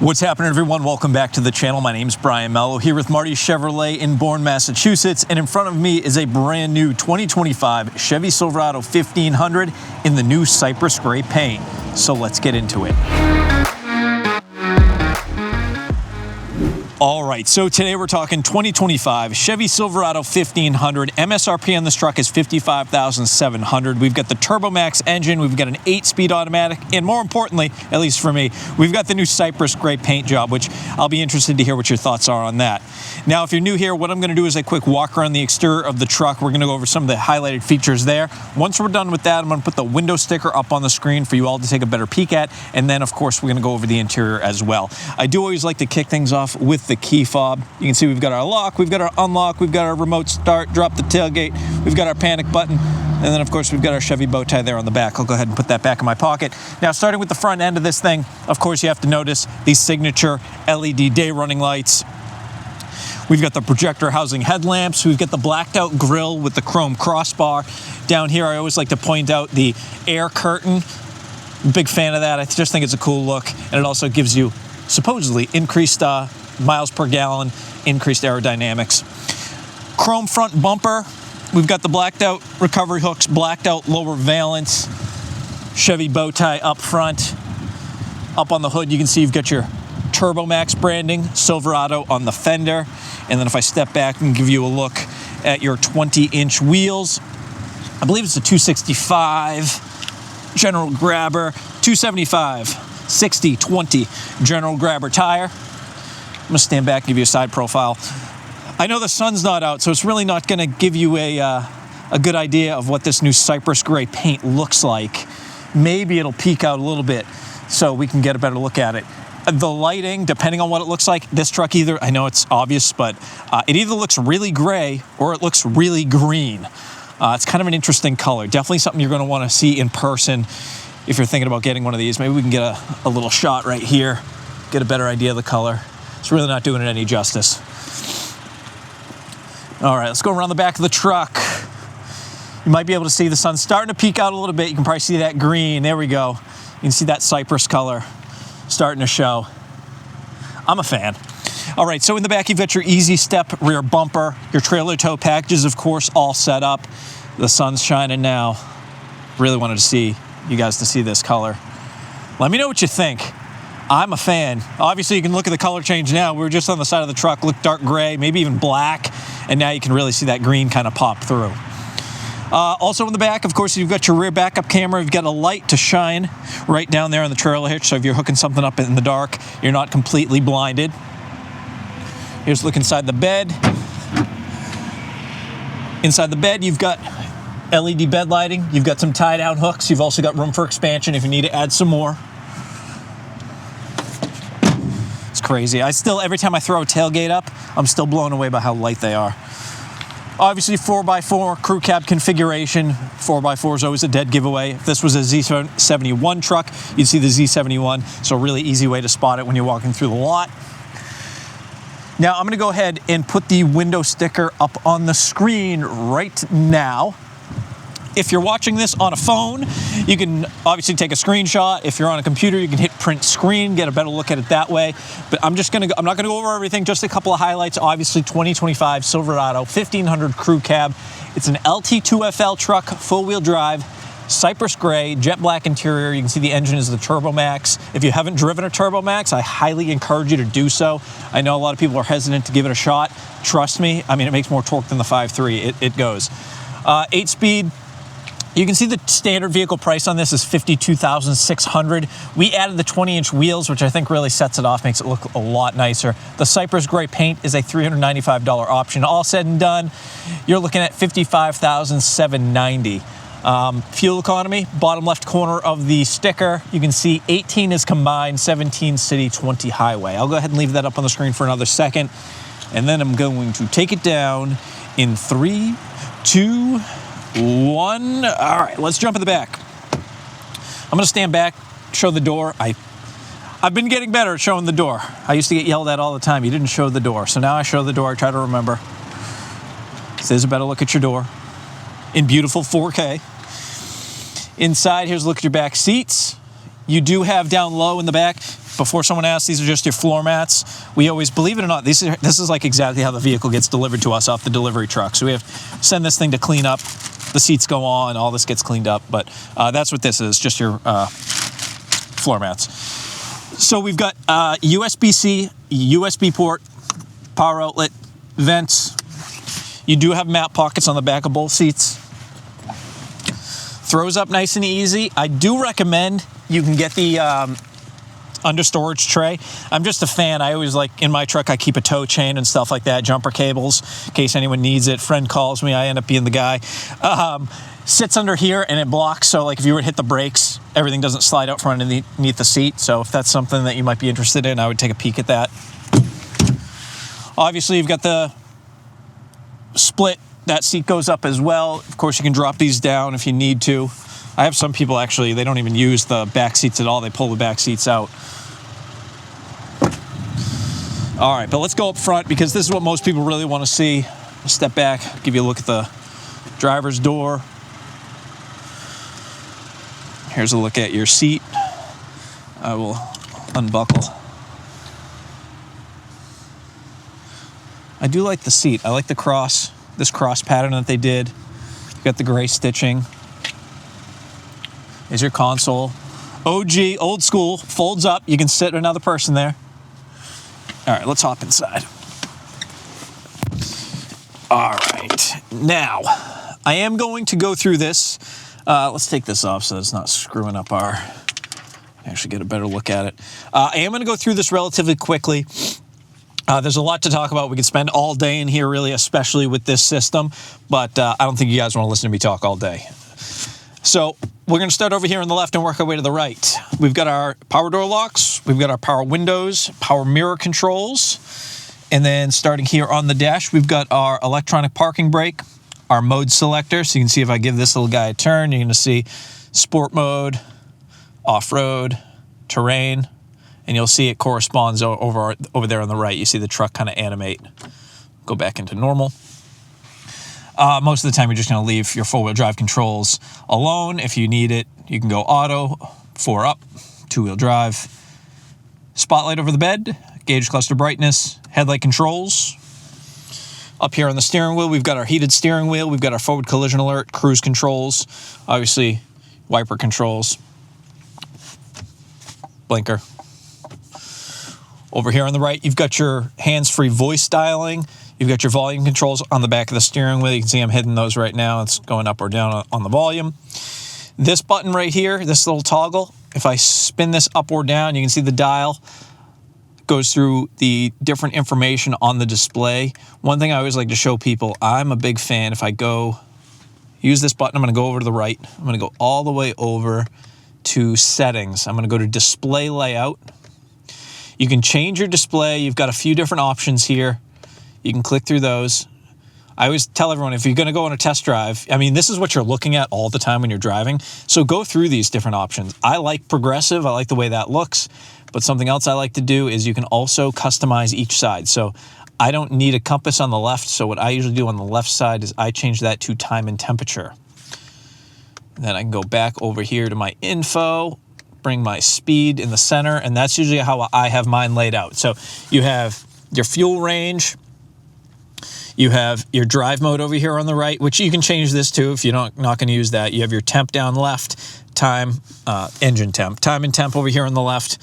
What's happening, everyone? Welcome back to the channel. My name's Brian Mello, here with Marty Chevrolet in Bourne, Massachusetts, and in front of me is a brand new 2025 Chevy Silverado 1500 in the new Cypress Gray paint. So let's get into it. All right, so today we're talking 2025 Chevy Silverado 1500. MSRP on this truck is $55,700. We've got the Turbo Max engine, we've got an 8-speed automatic, and more importantly, at least for me, we've got the new Cypress Gray paint job, which I'll be interested to hear what your thoughts are on that. Now, if you're new here, what I'm gonna do is a quick walk around the exterior of the truck. We're gonna go over some of the highlighted features there. Once we're done with that, I'm gonna put the window sticker up on the screen for you all to take a better peek at, and then, of course, we're gonna go over the interior as well. I do always like to kick things off with the key fob. You can see we've got our lock, we've got our unlock, we've got our remote start, drop the tailgate, we've got our panic button, and then of course we've got our Chevy bow tie there on the back. I'll go ahead and put that back in my pocket. Now, starting with the front end of this thing, of course you have to notice these signature LED day running lights. We've got the projector housing headlamps, we've got the blacked out grille with the chrome crossbar. Down here I always like to point out the air curtain. Big fan of that. I just think it's a cool look, and it also gives you supposedly increased miles per gallon, increased aerodynamics. Chrome front bumper. We've got the blacked out recovery hooks, blacked out lower valance, Chevy bow tie up front. Up on the hood, you can see you've got your Turbo Max branding, Silverado on the fender. And then if I step back and give you a look at your 20-inch wheels, I believe it's a 265 general grabber, 275, 60, 20 general grabber tire. I'm gonna stand back and give you a side profile. I know the sun's not out, so it's really not gonna give you a good idea of what this new Cypress Gray paint looks like. Maybe it'll peek out a little bit so we can get a better look at it. The lighting, depending on what it looks like, this truck either, I know it's obvious, but it either looks really gray or it looks really green. It's kind of an interesting color. Definitely something you're gonna wanna see in person if you're thinking about getting one of these. Maybe we can get a little shot right here, get a better idea of the color. It's really not doing it any justice. All right, let's go around the back of the truck. You might be able to see the sun starting to peek out a little bit. You can probably see that green. There we go. You can see that cypress color starting to show. I'm a fan. All right, so in the back, you've got your easy step rear bumper. Your trailer tow packages, of course, all set up. The sun's shining now. Really wanted to see you guys to see this color. Let me know what you think. I'm a fan. Obviously, you can look at the color change now. We were just on the side of the truck, looked dark gray, maybe even black, and now you can really see that green kind of pop through. Also in the back, of course, you've got your rear backup camera. You've got a light to shine right down there on the trailer hitch, so if you're hooking something up in the dark, you're not completely blinded. Here's a look inside the bed. Inside the bed, you've got LED bed lighting. You've got some tie-down hooks. You've also got room for expansion if you need to add some more. Crazy. Every time I throw a tailgate up, I'm still blown away by how light they are. Obviously, 4x4 crew cab configuration. 4x4 is always a dead giveaway. If this was a Z71 truck, you'd see the Z71, so a really easy way to spot it when you're walking through the lot. Now, I'm gonna go ahead and put the window sticker up on the screen right now. If you're watching this on a phone, you can obviously take a screenshot. If you're on a computer, you can hit print screen, get a better look at it that way. But I'm not gonna go over everything, just a couple of highlights. Obviously, 2025 Silverado 1500 crew cab. It's an LT2FL truck, full-wheel drive, Cypress Gray, jet black interior. You can see the engine is the Turbo Max. If you haven't driven a Turbo Max, I highly encourage you to do so. I know a lot of people are hesitant to give it a shot. Trust me, I mean, it makes more torque than the 5.3. It goes. 8-speed. You can see the standard vehicle price on this is $52,600. We added the 20-inch wheels, which I think really sets it off, makes it look a lot nicer. The Cypress Gray paint is a $395 option. All said and done, you're looking at $55,790. Fuel economy, bottom left corner of the sticker, you can see 18 is combined, 17 city, 20 highway. I'll go ahead and leave that up on the screen for another second, and then I'm going to take it down in 3, 2, 1. All right, let's jump in the back. I'm gonna stand back, show the door. I've been getting better at showing the door. I used to get yelled at all the time. You didn't show the door. So now I show the door. I try to remember. So there's a better look at your door in beautiful 4K. Inside, here's a look at your back seats. You do have down low in the back before someone asks, these are just your floor mats. We always, believe it or not, this is like exactly how the vehicle gets delivered to us off the delivery truck. So we have to send this thing to clean up. The seats go on, all this gets cleaned up, but that's what this is, just your floor mats. So we've got USB-C, USB port, power outlet, vents. You do have map pockets on the back of both seats. Throws up nice and easy. I do recommend you can get the under storage tray. I'm just a fan. I always like, in my truck, I keep a tow chain and stuff like that, jumper cables, in case anyone needs it. Friend calls me, I end up being the guy. Sits under here and it blocks, so like if you were to hit the brakes, everything doesn't slide out from underneath the seat. So if that's something that you might be interested in, I would take a peek at that. Obviously, you've got the split. That seat goes up as well. Of course, you can drop these down if you need to. I have some people actually, they don't even use the back seats at all. They pull the back seats out. All right, but let's go up front because this is what most people really want to see. I'll step back, give you a look at the driver's door. Here's a look at your seat. I will unbuckle. I do like the seat. I like the this cross pattern that they did. You got the gray stitching. Is your console. OG, old school, folds up. You can sit another person there. All right, let's hop inside. All right, now I am going to go through this. Let's take this off so it's not screwing up our, actually get a better look at it. I am gonna go through this relatively quickly. There's a lot to talk about. We could spend all day in here, really, especially with this system, but I don't think you guys want to listen to me talk all day. So we're going to start over here on the left and work our way to the right. We've got our power door locks. We've got our power windows, power mirror controls. And then starting here on the dash, we've got our electronic parking brake, our mode selector. So you can see if I give this little guy a turn, you're going to see sport mode, off-road, terrain, and you'll see it corresponds over there on the right. You see the truck kind of animate, go back into normal. Most of the time, you're just going to leave your four-wheel drive controls alone. If you need it, you can go auto, 4 up, 2-wheel drive. Spotlight over the bed, gauge cluster brightness, headlight controls. Up here on the steering wheel, we've got our heated steering wheel. We've got our forward collision alert, cruise controls, obviously wiper controls, blinker. Over here on the right, you've got your hands-free voice dialing. You've got your volume controls on the back of the steering wheel. You can see I'm hitting those right now. It's going up or down on the volume. This button right here, this little toggle, if I spin this up or down, you can see the dial goes through the different information on the display. One thing I always like to show people, I'm a big fan. If I go use this button, I'm going to go over to the right. I'm going to go all the way over to settings. I'm going to go to display layout. You can change your display. You've got a few different options here. You can click through those. I always tell everyone, if you're going to go on a test drive, I mean, this is what you're looking at all the time when you're driving. So go through these different options. I like progressive. I like the way that looks. But something else I like to do is you can also customize each side. So I don't need a compass on the left. So what I usually do on the left side is I change that to time and temperature. And then I can go back over here to my info, bring my speed in the center, and that's usually how I have mine laid out. So you have your fuel range, you have your drive mode over here on the right, which you can change this to if you're not going to use that. You have your temp down left, time, engine temp, time and temp over here on the left.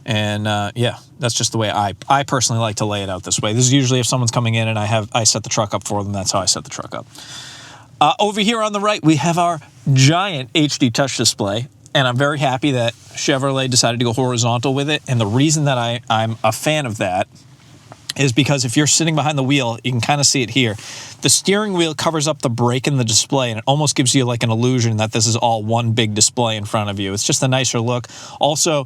And yeah, that's just the way I personally like to lay it out this way. This is usually if someone's coming in and I set the truck up for them, that's how I set the truck up. Over here on the right, we have our giant HD touch display. And I'm very happy that Chevrolet decided to go horizontal with it. And the reason that I'm a fan of that is because if you're sitting behind the wheel, you can kind of see it here. The steering wheel covers up the brake in the display, and it almost gives you like an illusion that this is all one big display in front of you. It's just a nicer look. Also,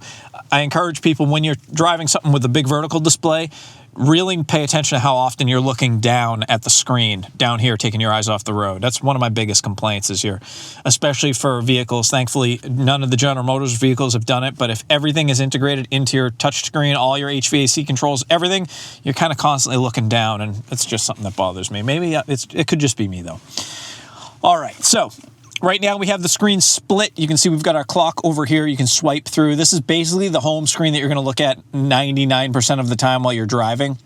I encourage people, when you're driving something with a big vertical display, really pay attention to how often you're looking down at the screen, down here, taking your eyes off the road. That's one of my biggest complaints is here, especially for vehicles. Thankfully, none of the General Motors vehicles have done it, but if everything is integrated into your touchscreen, all your HVAC controls, everything, you're kind of constantly looking down, and it's just something that bothers me. Maybe it could just be me, though. All right, so Right now we have the screen split. You can see we've got our clock over here. You can swipe through. This is basically the home screen that you're going to look at 99% of the time while you're driving.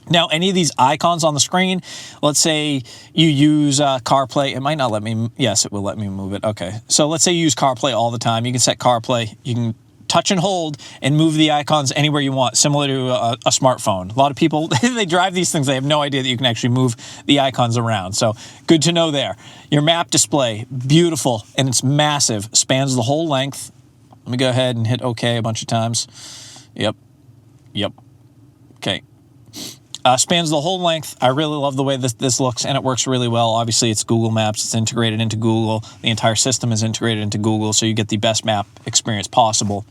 Now, any of these icons on the screen, let's say you use CarPlay. It might not let me. Yes, it will let me move it. Okay. So let's say you use CarPlay all the time. You can set CarPlay. You can touch and hold and move the icons anywhere you want, similar to a smartphone. A lot of people, they drive these things, they have no idea that you can actually move the icons around. So good to know there. Your map display, beautiful, and it's massive, spans the whole length. Let me go ahead and hit OK a bunch of times. Yep. Okay. Spans the whole length. I really love the way this looks, and it works really well. Obviously, it's Google Maps. It's integrated into Google. The entire system is integrated into Google, so you get the best map experience possible.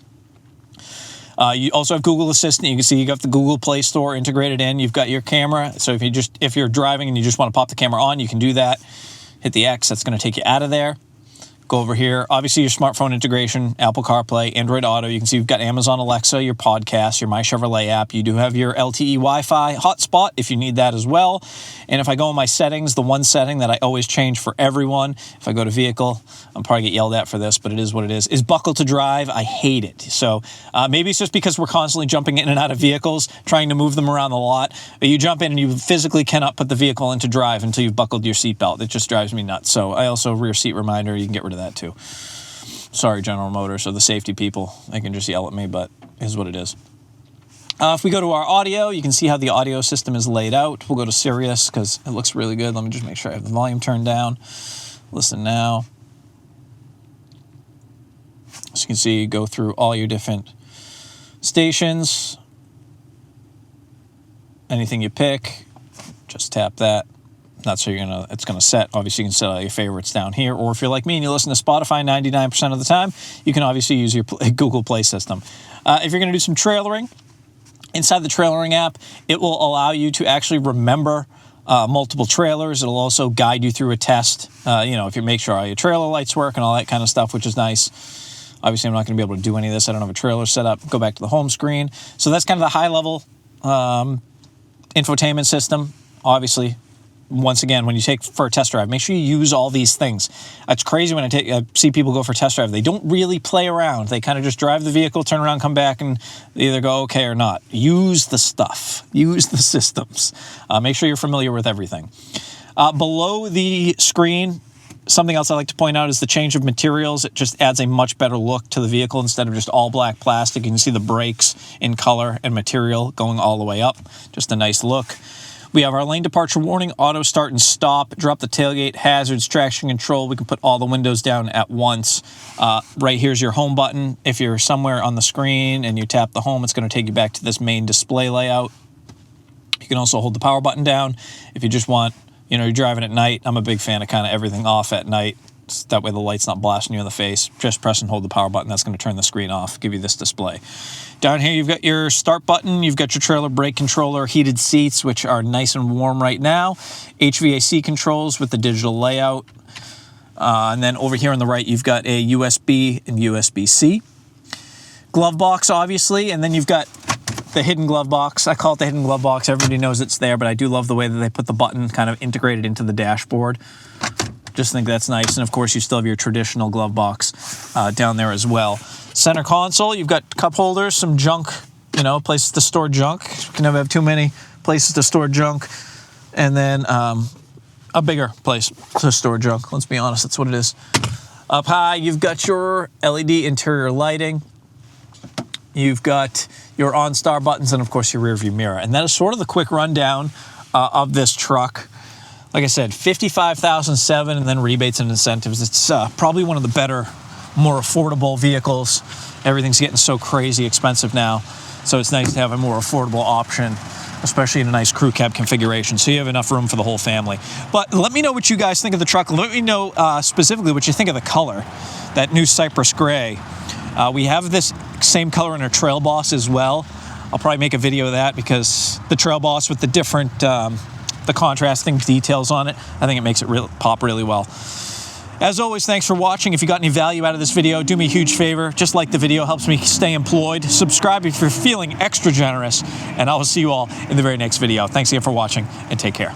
You also have Google Assistant. You can see you got the Google Play Store integrated in. You've got your camera. So if you're driving and you just want to pop the camera on, you can do that. Hit the X. That's going to take you out of there. Go over here. Obviously, your smartphone integration, Apple CarPlay, Android Auto. You can see you've got Amazon Alexa, your podcast, your My Chevrolet app. You do have your LTE Wi-Fi hotspot if you need that as well. And if I go in my settings, the one setting that I always change for everyone, if I go to vehicle, I'll probably get yelled at for this, but it is what it is buckle to drive. I hate it. So maybe it's just because we're constantly jumping in and out of vehicles, trying to move them around the lot. But you jump in and you physically cannot put the vehicle into drive until you've buckled your seatbelt. It just drives me nuts. So I also rear seat reminder. You can get rid of that too. Sorry, General Motors or the safety people. They can just yell at me, but it is what it is. If we go to our audio, you can see how the audio system is laid out. We'll go to Sirius because it looks really good. Let me just make sure I have the volume turned down. Listen now. So you can see, go through all your different stations. Anything you pick, just tap that. That's how it's gonna set. Obviously, you can set all your favorites down here, or if you're like me and you listen to Spotify 99% of the time, you can obviously use your Google Play system. If you're gonna do some trailering, inside the trailering app, it will allow you to actually remember multiple trailers. It'll also guide you through a test. If you make sure all your trailer lights work and all that kind of stuff, which is nice. Obviously, I'm not going to be able to do any of this. I don't have a trailer set up. Go back to the home screen. So that's kind of the high-level infotainment system. Obviously, once again, when you take for a test drive, make sure you use all these things. It's crazy when I see people go for a test drive. They don't really play around. They kind of just drive the vehicle, turn around, come back, and they either go okay or not. Use the stuff. Use the systems. Make sure you're familiar with everything. Below the screen, something else I like to point out is the change of materials. It just adds a much better look to the vehicle instead of just all black plastic. You can see the brakes in color and material going all the way up. Just a nice look. We have our lane departure warning, auto start and stop, drop the tailgate, hazards, traction control. We can put all the windows down at once. Right here's your home button. If you're somewhere on the screen and you tap the home, it's going to take you back to this main display layout. You can also hold the power button down if you just want, you're driving at night. I'm a big fan of kind of everything off at night. That way the light's not blasting you in the face. Just press and hold the power button. That's going to turn the screen off, give you this display. Down here, you've got your start button. You've got your trailer brake controller, heated seats, which are nice and warm right now. HVAC controls with the digital layout. And then over here on the right, you've got a USB and USB-C. Glove box, obviously. And then you've got the hidden glove box. I call it the hidden glove box. Everybody knows it's there, but I do love the way that they put the button kind of integrated into the dashboard. Just think that's nice. And of course, you still have your traditional glove box down there as well. Center console, you've got cup holders, some junk, places to store junk. You can never have too many places to store junk. And then a bigger place to store junk. Let's be honest, that's what it is. Up high, you've got your LED interior lighting. You've got your OnStar buttons and, of course, your rear view mirror. And that is sort of the quick rundown of this truck. Like I said, $55,700 and then rebates and incentives. It's probably one of the better, more affordable vehicles. Everything's getting so crazy expensive now. So it's nice to have a more affordable option, especially in a nice crew cab configuration. So you have enough room for the whole family. But let me know what you guys think of the truck. Let me know specifically what you think of the color, that new Cypress Gray. We have this same color in our Trail Boss as well. I'll probably make a video of that because the Trail Boss with the different the contrasting details on it, I think it makes it pop really well. As always, thanks for watching. If you got any value out of this video, do me a huge favor. Just like the video, helps me stay employed. Subscribe if you're feeling extra generous, and I will see you all in the very next video. Thanks again for watching, and take care.